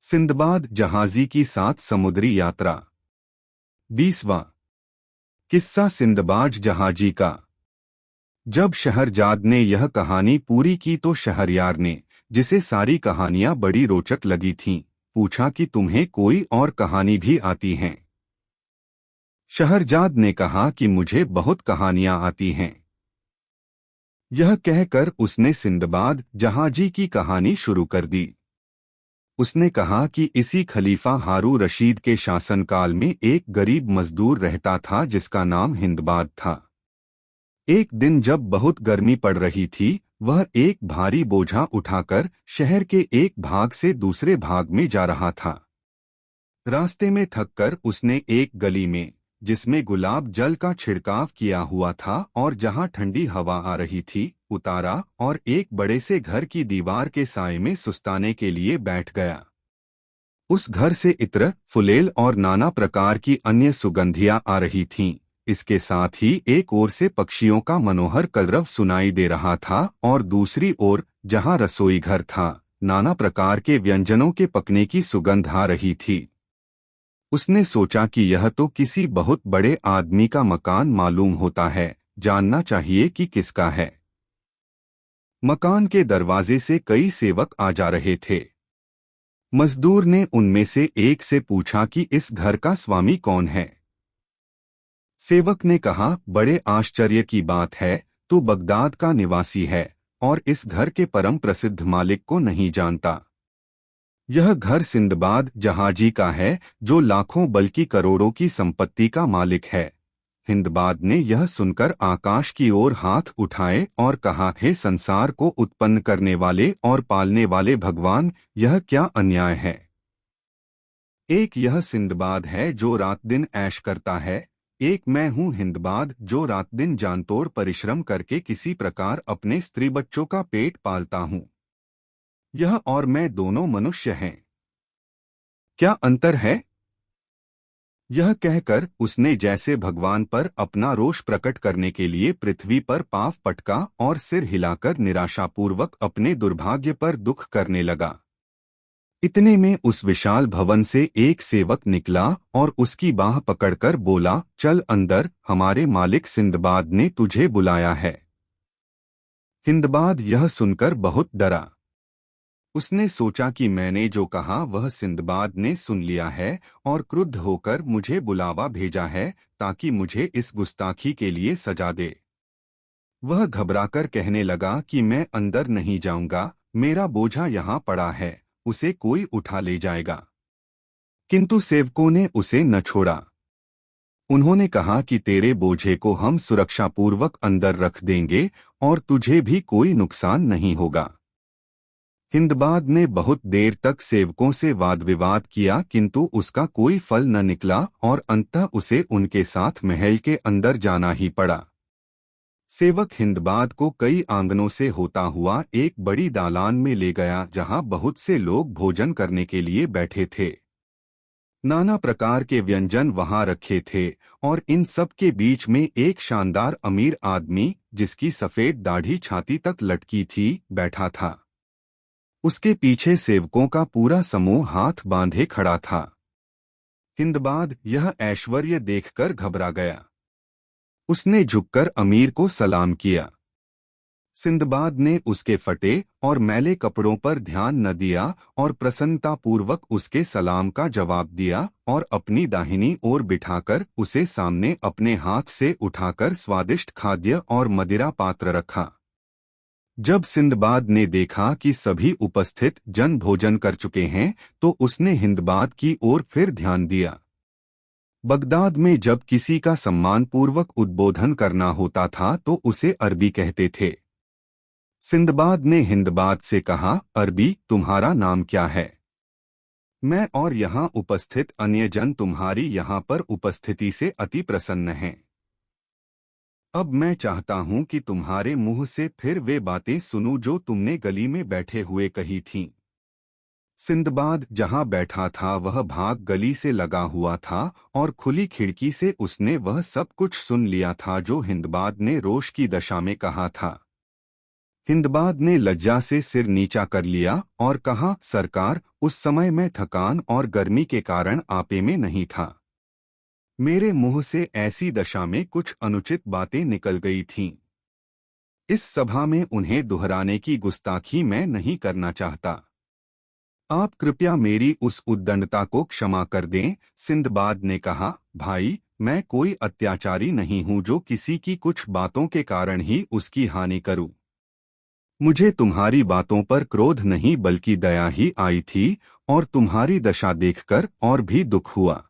Sinbad जहाजी की 7 समुद्री यात्रा। 20वां किस्सा सिंदबाद जहाजी का। जब शहरजाद ने यह कहानी पूरी की तो शहरयार ने, जिसे सारी कहानियां बड़ी रोचक लगी थीं, पूछा कि तुम्हें कोई और कहानी भी आती हैं। शहरजाद ने कहा कि मुझे बहुत कहानियां आती हैं। यह कहकर उसने सिंदबाद जहाजी की कहानी शुरू कर दी। उसने कहा कि इसी खलीफा हारू रशीद के शासनकाल में एक गरीब मजदूर रहता था जिसका नाम हिंदबाद था। एक दिन जब बहुत गर्मी पड़ रही थी, वह एक भारी बोझा उठाकर शहर के एक भाग से दूसरे भाग में जा रहा था। रास्ते में थककर उसने एक गली में, जिसमें गुलाब जल का छिड़काव किया हुआ था और जहां ठंडी हवा आ रही थी, उतारा और एक बड़े से घर की दीवार के साए में सुस्ताने के लिए बैठ गया। उस घर से इत्र, फुलेल और नाना प्रकार की अन्य सुगंधियां आ रही थीं। इसके साथ ही एक ओर से पक्षियों का मनोहर कलरव सुनाई दे रहा था और दूसरी ओर, जहां रसोई घर था, नाना प्रकार के व्यंजनों के पकने की सुगंध आ रही थी। उसने सोचा कि यह तो किसी बहुत बड़े आदमी का मकान मालूम होता है, जानना चाहिए कि किसका है। मकान के दरवाजे से कई सेवक आ जा रहे थे। मजदूर ने उनमें से एक से पूछा कि इस घर का स्वामी कौन है। सेवक ने कहा, बड़े आश्चर्य की बात है, तू बगदाद का निवासी है और इस घर के परम प्रसिद्ध मालिक को नहीं जानता। यह घर सिंदबाद जहाजी का है, जो लाखों बल्कि करोड़ों की संपत्ति का मालिक है। हिंदबाद ने यह सुनकर आकाश की ओर हाथ उठाए और कहा, हे संसार को उत्पन्न करने वाले और पालने वाले भगवान, यह क्या अन्याय है। एक यह सिंदबाद है जो रात दिन ऐश करता है, एक मैं हूँ हिंदबाद जो रात दिन जानतोड़ परिश्रम करके किसी प्रकार अपने स्त्री बच्चों का पेट पालता हूँ। यह और मैं दोनों मनुष्य हैं। क्या अंतर है? यह कहकर उसने जैसे भगवान पर अपना रोष प्रकट करने के लिए पृथ्वी पर पांव पटका और सिर हिलाकर निराशापूर्वक अपने दुर्भाग्य पर दुख करने लगा। इतने में उस विशाल भवन से एक सेवक निकला और उसकी बाह पकड़कर बोला, चल अंदर, हमारे मालिक सिंदबाद ने तुझे बुलाया है। हिंदबाद यह सुनकर बहुत डरा। उसने सोचा कि मैंने जो कहा वह सिंदबाद ने सुन लिया है और क्रुद्ध होकर मुझे बुलावा भेजा है ताकि मुझे इस गुस्ताखी के लिए सजा दे। वह घबराकर कहने लगा कि मैं अंदर नहीं जाऊंगा, मेरा बोझा यहाँ पड़ा है, उसे कोई उठा ले जाएगा। किंतु सेवकों ने उसे न छोड़ा। उन्होंने कहा कि तेरे बोझे को हम सुरक्षापूर्वक अंदर रख देंगे और तुझे भी कोई नुकसान नहीं होगा। हिंदबाद ने बहुत देर तक सेवकों से वाद विवाद किया, किंतु उसका कोई फल न निकला और अंततः उसे उनके साथ महल के अंदर जाना ही पड़ा। सेवक हिंदबाद को कई आंगनों से होता हुआ एक बड़ी दालान में ले गया जहां बहुत से लोग भोजन करने के लिए बैठे थे। नाना प्रकार के व्यंजन वहां रखे थे और इन सब के बीच में एक शानदार अमीर आदमी, जिसकी सफेद दाढ़ी छाती तक लटकी थी, बैठा था। उसके पीछे सेवकों का पूरा समूह हाथ बांधे खड़ा था। हिंदबाद यह ऐश्वर्य देखकर घबरा गया। उसने झुककर अमीर को सलाम किया। सिंदबाद ने उसके फटे और मैले कपड़ों पर ध्यान न दिया और प्रसन्नतापूर्वक उसके सलाम का जवाब दिया और अपनी दाहिनी ओर बिठाकर उसे सामने अपने हाथ से उठाकर स्वादिष्ट खाद्य और मदिरा पात्र रखा। जब सिंदबाद ने देखा कि सभी उपस्थित जन भोजन कर चुके हैं, तो उसने हिंदबाद की ओर फिर ध्यान दिया। बगदाद में जब किसी का सम्मानपूर्वक उद्बोधन करना होता था तो उसे अरबी कहते थे। सिंदबाद ने हिंदबाद से कहा, अरबी, तुम्हारा नाम क्या है? मैं और यहाँ उपस्थित अन्य जन तुम्हारी यहाँ पर उपस्थिति से अति प्रसन्न हैं। अब मैं चाहता हूं कि तुम्हारे मुंह से फिर वे बातें सुनूं जो तुमने गली में बैठे हुए कही थीं। सिंदबाद जहां बैठा था वह भाग गली से लगा हुआ था और खुली खिड़की से उसने वह सब कुछ सुन लिया था जो हिंदबाद ने रोष की दशा में कहा था। हिंदबाद ने लज्जा से सिर नीचा कर लिया और कहा, सरकार, उस समय मैं थकान और गर्मी के कारण आपे में नहीं था। मेरे मुंह से ऐसी दशा में कुछ अनुचित बातें निकल गई थीं। इस सभा में उन्हें दोहराने की गुस्ताखी मैं नहीं करना चाहता। आप कृपया मेरी उस उद्दंडता को क्षमा कर दें। सिंदबाद ने कहा, भाई, मैं कोई अत्याचारी नहीं हूं जो किसी की कुछ बातों के कारण ही उसकी हानि करूं। मुझे तुम्हारी बातों पर क्रोध नहीं बल्कि दया ही आई थी और तुम्हारी दशा देखकर और भी दुख हुआ।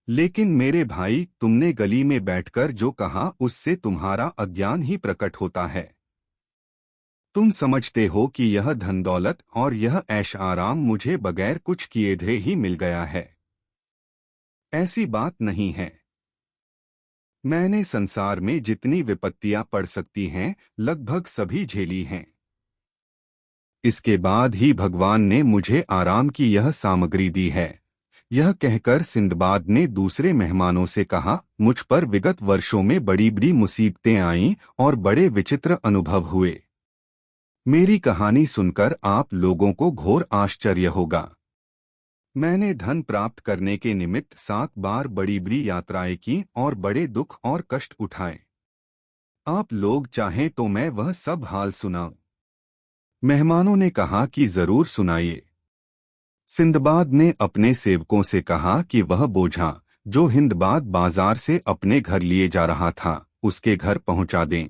लेकिन मेरे भाई, तुमने गली में बैठकर जो कहा उससे तुम्हारा अज्ञान ही प्रकट होता है। तुम समझते हो कि यह धन दौलत और यह ऐश आराम मुझे बगैर कुछ किए धरे ही मिल गया है। ऐसी बात नहीं है। मैंने संसार में जितनी विपत्तियां पड़ सकती हैं, लगभग सभी झेली हैं। इसके बाद ही भगवान ने मुझे आराम की यह सामग्री दी है। यह कहकर सिंदबाद ने दूसरे मेहमानों से कहा, मुझ पर विगत वर्षों में बड़ी बड़ी मुसीबतें आईं और बड़े विचित्र अनुभव हुए। मेरी कहानी सुनकर आप लोगों को घोर आश्चर्य होगा। मैंने धन प्राप्त करने के निमित्त 7 बार बड़ी बड़ी यात्राएं की और बड़े दुख और कष्ट उठाए। आप लोग चाहें तो मैं वह सब हाल सुनाऊं। मेहमानों ने कहा कि जरूर सुनाइए। सिंदबाद ने अपने सेवकों से कहा कि वह बोझा जो हिंदबाद बाजार से अपने घर लिए जा रहा था, उसके घर पहुंचा दें।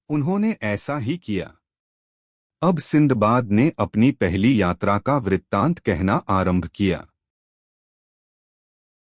उन्होंने ऐसा ही किया। अब सिंदबाद ने अपनी पहली यात्रा का वृत्तांत कहना आरंभ किया।